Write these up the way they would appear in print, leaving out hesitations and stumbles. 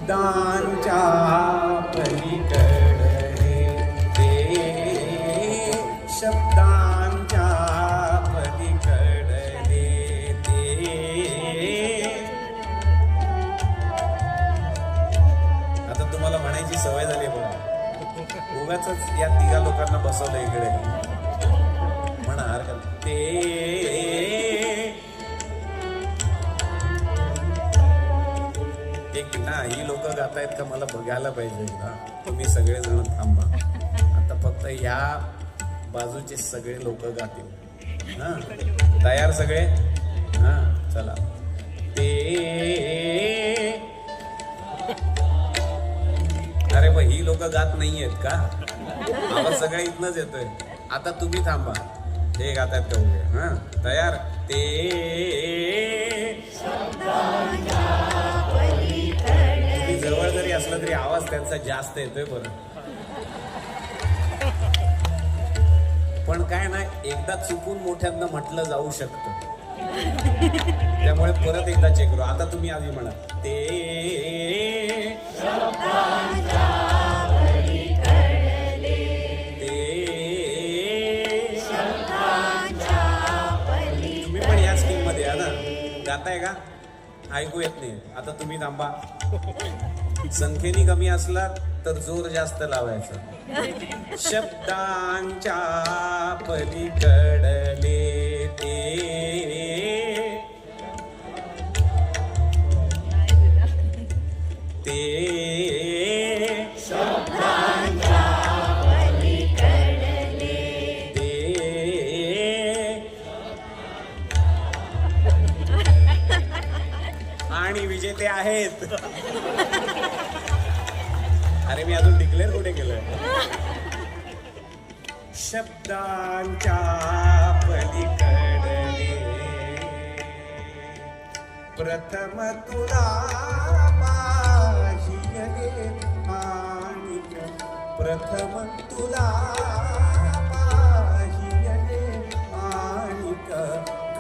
शब्दांच्या पलीकडे ते शब्दांच्या पलीकडे ते. आता तुम्हाला म्हणायची सवय झाली बघा, उगाच या तिघा लोकांना बसवलं इकडे. म्हणा हरकत ते एक ना, ही लोक गातायत का मला बघायला पाहिजे एकदा. तुम्ही सगळेजण थांबा, आता फक्त ह्या बाजूचे सगळे लोक गातील. हा, तयार सगळे? हा, चला. ते अरे बा, ही लोक गात नाहीयेत का? आवाज सगळ्या इथनच येतोय. आता तुम्ही थांबा, हे गातायत का उभे? हा, तयार? ते जवळ जरी असलं तरी आवाज त्यांचा जास्त येतोय बरं. पण काय ना, एकदा चुकून मोठ्यांना म्हटलं जाऊ शकतं, त्यामुळे परत एकदा चेक करू. आता तुम्ही आधी म्हणा ते तुम्ही पण या स्कीम मध्ये या ना. गाताय का? ऐकू येत नाही. आता तुम्ही थांबा. संख्येने कमी असला तर जोर जास्त लावायचा. शब्दांच्या पलीकडले ते शब्दांच्या पलीकडले ते. आणि विजेते आहेत. अरे मी अजून डिक्लेअर कुठे केलंय? शब्दांच्या पलीकडे प्रथम तुला पाहिजे माणिक, प्रथम तुला पाहिजे माणिक,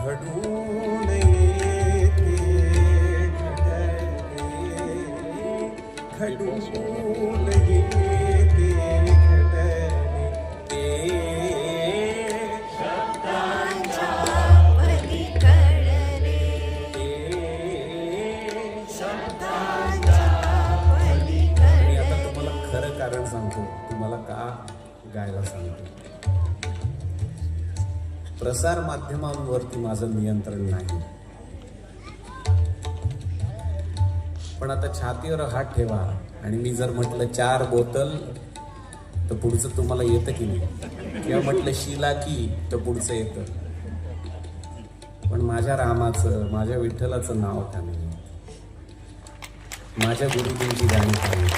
घडून येते घडून येते घडले ते. शब्दांच्या पलीकडे ते शब्दांच्या पलीकडे. मी आता तुम्हाला खरं कारण सांगतो, तुम्हाला का गायला सांगतो. प्रसार माध्यमांवरती माझं नियंत्रण नाही, पण आता छातीवर हात ठेवा आणि मी जर म्हटलं 4 बोतल तर पुढचं तुम्हाला येतं की नाही, किंवा म्हटलं शिला की तर पुढचं येतं. पण माझ्या रामाचं, माझ्या विठ्ठलाचं नाव का नाही, माझ्या गुरुजींची गाणी का नाही.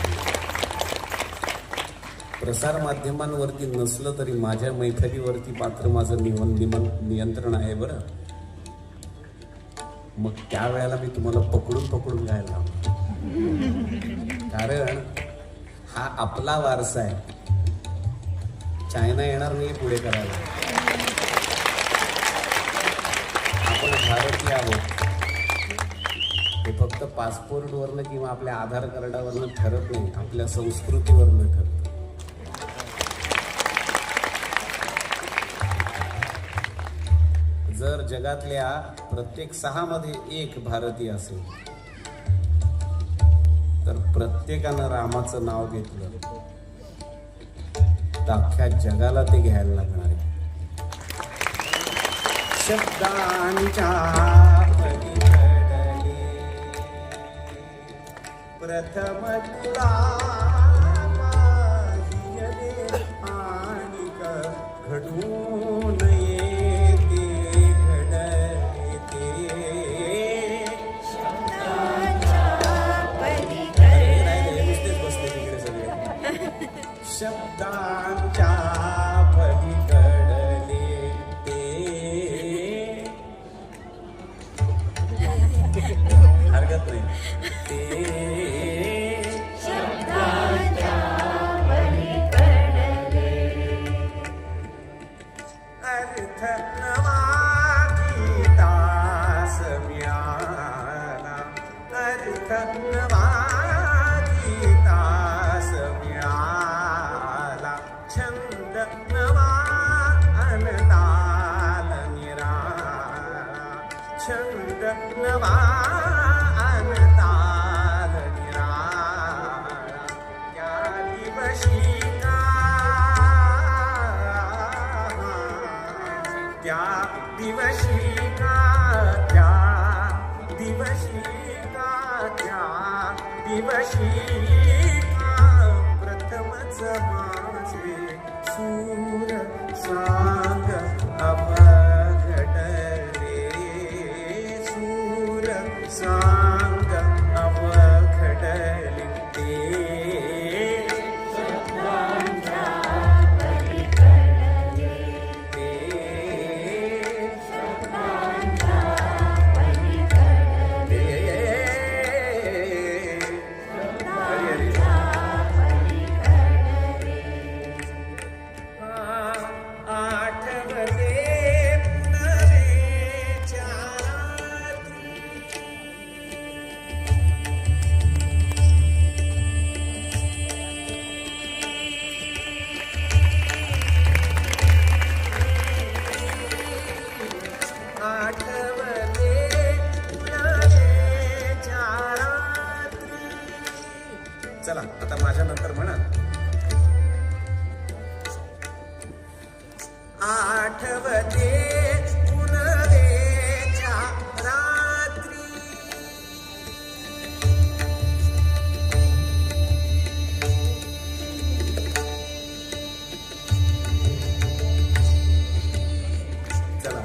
प्रसार माध्यमांवरती नसलं तरी माझ्या मैफलीवरती मात्र माझं नियंत्रण आहे बरं. मग त्यावेळेला मी तुम्हाला पकडून पकडून गायला लावणार, कारण हा आपला वारसा आहे. चायना येणार नाही पुढे करायला. आपण भारतीय आहोत. हे फक्त पासपोर्टवरनं किंवा आपल्या आधार कार्डावरनं ठरत नाही, आपल्या संस्कृतीवरनं ठरतं. जर जगातल्या प्रत्येक 6 मध्ये 1 भारतीय असेल तर प्रत्येकानं रामाचं नाव घेतलं तर अख्ख्या जगाला ते घ्यायला लागणार आहे. शब्दांच्या पलीकडे प्रथम तुला पाहिजे माणिक, घडून येते घडले ते. शब्दांच्या पलीकडले ते. हरकत नाही. ते शब्दांच्या पलीकडले अर्थ नवा गीता सम्याना, अर्थ नवा नवा अनताल निराळा त्या दिवशी का त्या दिवशी का त्या दिवशी का त्या दिवशी का प्रथमच माझे सूर सांग अवघडले सूर सांग अवघडले चला आता माझ्या नंतर म्हणा आठवते पुनवेच्या रात्री चला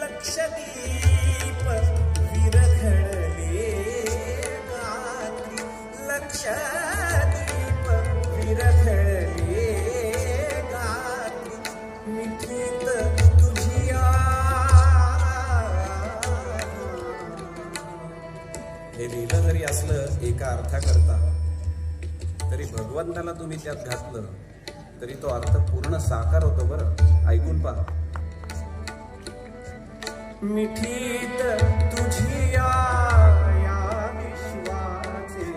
लक्षदीप विरघळले गात्री लक्षदीप विरघळले गात्री मिठीत तुझिया हे लिहिलं जरी असलं एका अर्थाकरता तरी भगवंताला तुम्ही त्यात घातलं तरी तो अर्थ पूर्ण साकार होतो बरं. ऐकून पहा. मिठीत तुझिया या विश्वाचे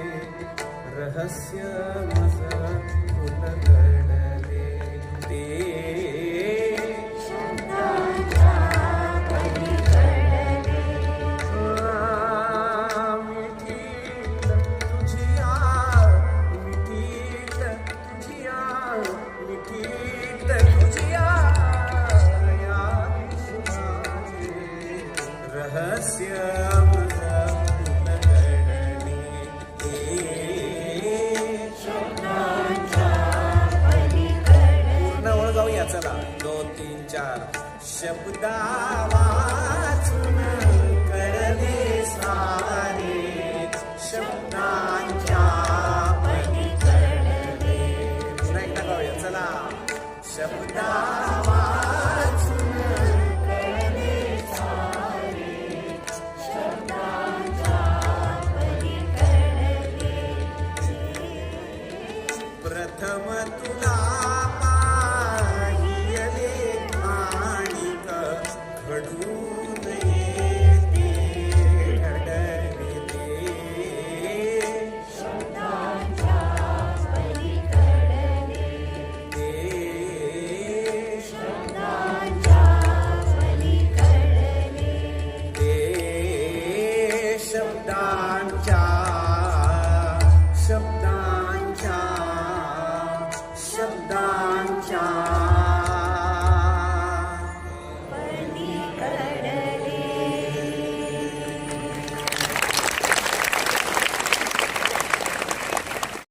रहस्य मज उलगडले ते मिठीत तुझिया मिठीत तुझिया मिठीत तुझिया या विश्वाचे रहस्य मज उलगडले पूर्ण ओळ जाऊया चला. 2 3 4 शब्दा वाचून कळले सारे शब्दांच्या पलीकडले. पुन्हा एकदा गाऊया चला. शब्दा वाचून कळले सारे शब्दांच्या पलीकडले. प्रथम तुला शब्दांच्या